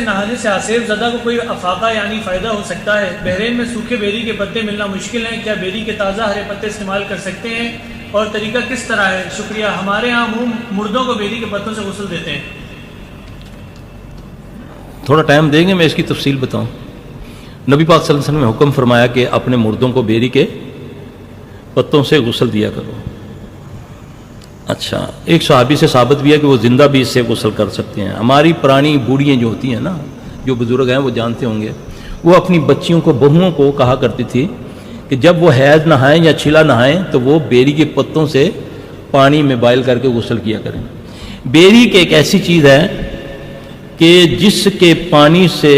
نہانے سے آصف زدہ کو کوئی افاقہ یعنی فائدہ ہو سکتا ہے؟ بحرین میں سوکھے بیری کے پتے ملنا مشکل ہیں، کیا بیری کے تازہ ہرے پتے استعمال کر سکتے ہیں اور طریقہ کس طرح ہے؟ شکریہ۔ ہمارے ہاں مردوں کو بیری کے پتوں سے غسل دیتے ہیں۔ تھوڑا ٹائم دیں گے، میں اس کی تفصیل بتاؤں۔ نبی پاک صلی اللہ علیہ وسلم نے حکم فرمایا کہ اپنے مردوں کو بیری کے پتوں سے غسل دیا کرو۔ اچھا، ایک صحابی سے ثابت بھی ہے کہ وہ زندہ بھی اس سے غسل کر سکتے ہیں۔ ہماری پرانی بوڑھیاں جو ہوتی ہیں نا، جو بزرگ ہیں وہ جانتے ہوں گے، وہ اپنی بچیوں کو، بہوؤں کو کہا کرتی تھی کہ جب وہ حیض نہائیں یا چھلا نہائیں تو وہ بیری کے پتوں سے پانی میں بائل کر کے غسل کیا کریں۔ بیری کی ایک ایسی چیز ہے کہ جس کے پانی سے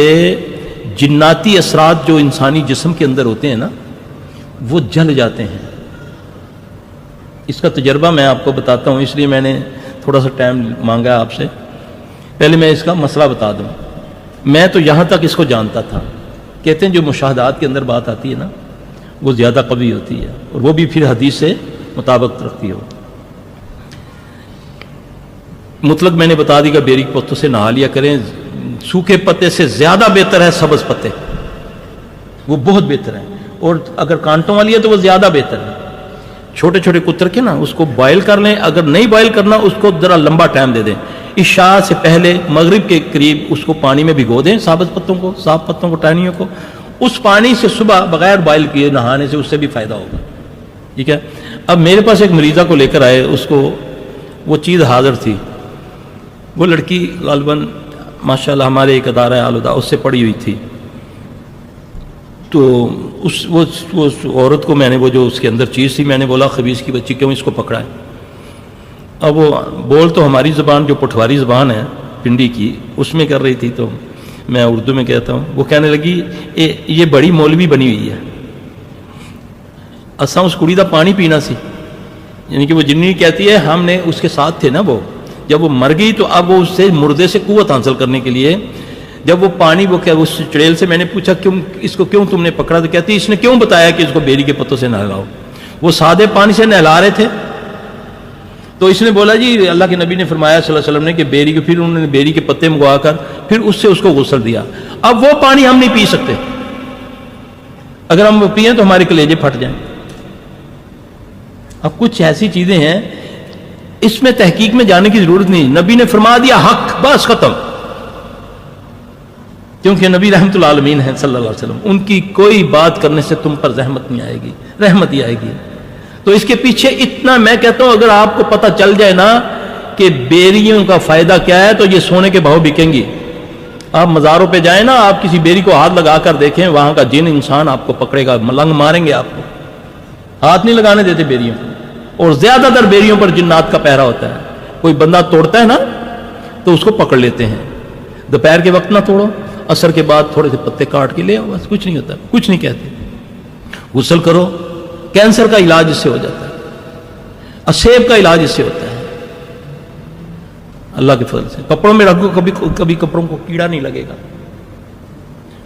جناتی اثرات جو انسانی جسم کے اندر ہوتے ہیں نا، وہ جل جاتے ہیں۔ اس کا تجربہ میں آپ کو بتاتا ہوں، اس لیے میں نے تھوڑا سا ٹائم مانگا آپ سے۔ پہلے میں اس کا مسئلہ بتا دوں۔ میں تو یہاں تک اس کو جانتا تھا، کہتے ہیں جو مشاہدات کے اندر بات آتی ہے نا، وہ زیادہ قوی ہوتی ہے، اور وہ بھی پھر حدیث سے مطابقت رکھتی ہو۔ مطلق میں نے بتا دی کہ بیری کے پتوں سے نہا لیا کریں۔ سوکھے پتے سے زیادہ بہتر ہے سبز پتے، وہ بہت بہتر ہیں، اور اگر کانٹوں والی ہے تو وہ زیادہ بہتر ہے۔ چھوٹے چھوٹے کتر کے نا اس کو بائل کر لیں، اگر نہیں بائل کرنا اس کو ذرا لمبا ٹائم دے دیں، عشاء سے پہلے مغرب کے قریب اس کو پانی میں بھگو دیں، ثابت پتوں کو، صاف پتوں کو، ٹہنیوں کو۔ اس پانی سے صبح بغیر بائل کیے نہانے سے اس سے بھی فائدہ ہوگا، ٹھیک ہے۔ اب میرے پاس ایک مریضہ کو لے کر آئے، اس کو وہ چیز حاضر تھی۔ وہ لڑکی غالباً ماشاءاللہ ہمارے ایک ادارہ آلودہ اس سے پڑھی ہوئی تھی، تو اس عورت کو میں نے وہ جو اس کے اندر چیز تھی، میں نے بولا خبیث کی بچی کیوں اس کو پکڑا ہے؟ اب وہ بول تو ہماری زبان جو پٹھواری زبان ہے پنڈی کی اس میں کر رہی تھی، تو میں اردو میں کہتا ہوں۔ وہ کہنے لگی یہ بڑی مولوی بنی ہوئی ہے، اساں اس کڑی دا پانی پینا سی، یعنی کہ وہ جنی کہتی ہے ہم نے اس کے ساتھ تھے نا، وہ جب وہ مر گئی تو اب وہ اس سے مردے سے قوت حاصل کرنے کے لیے جب وہ پانی وہ کیا اس چڑیل سے میں نے پوچھا کیوں اس کو کیوں تم نے پکڑا، تو کہتی اس نے کیوں بتایا کہ اس کو بیری کے پتوں سے نہلاؤ، وہ سادے پانی سے نہلا رہے تھے۔ تو اس نے بولا جی اللہ کے نبی نے فرمایا صلی اللہ علیہ وسلم نے کہ بیری کے، پھر انہوں نے بیری کے پتے منگوا کر پھر اس سے اس کو غسل دیا۔ اب وہ پانی ہم نہیں پی سکتے، اگر ہم وہ پئیں تو ہمارے کلیجے پھٹ جائیں۔ اب کچھ ایسی چیزیں ہیں اس میں تحقیق میں جانے کی ضرورت نہیں، نبی نے فرما دیا حق، بس ختم۔ کیونکہ نبی رحمت العالمین ہیں صلی اللہ علیہ وسلم، ان کی کوئی بات کرنے سے تم پر رحمت نہیں آئے گی، رحمت ہی آئے گی۔ تو اس کے پیچھے اتنا میں کہتا ہوں، اگر آپ کو پتہ چل جائے نا کہ بیریوں کا فائدہ کیا ہے تو یہ سونے کے بھاؤ بکیں گی۔ آپ مزاروں پہ جائیں نا، آپ کسی بیری کو ہاتھ لگا کر دیکھیں، وہاں کا جن انسان آپ کو پکڑے گا، ملنگ ماریں گے، آپ کو ہاتھ نہیں لگانے دیتے بیریوں کو۔ اور زیادہ تر بیریوں پر جنات کا پہرا ہوتا ہے، کوئی بندہ توڑتا ہے نا تو اس کو پکڑ لیتے ہیں۔ دوپہر کے وقت نہ توڑو، عصر کے بعد تھوڑے سے پتے کاٹ کے لے آؤ، بس کچھ نہیں ہوتا، کچھ نہیں کہتے۔ غسل کرو، کینسر کا علاج اس سے ہو جاتا ہے، اسیب کا علاج اس سے ہوتا ہے اللہ کے فضل سے۔ کپڑوں میں رکھو، کبھی کپڑوں کو کیڑا نہیں لگے گا۔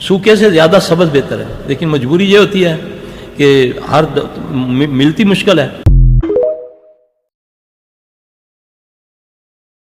سوکھے سے زیادہ سبز بہتر ہے، لیکن مجبوری یہ ہوتی ہے کہ ہر ملتی مشکل ہے،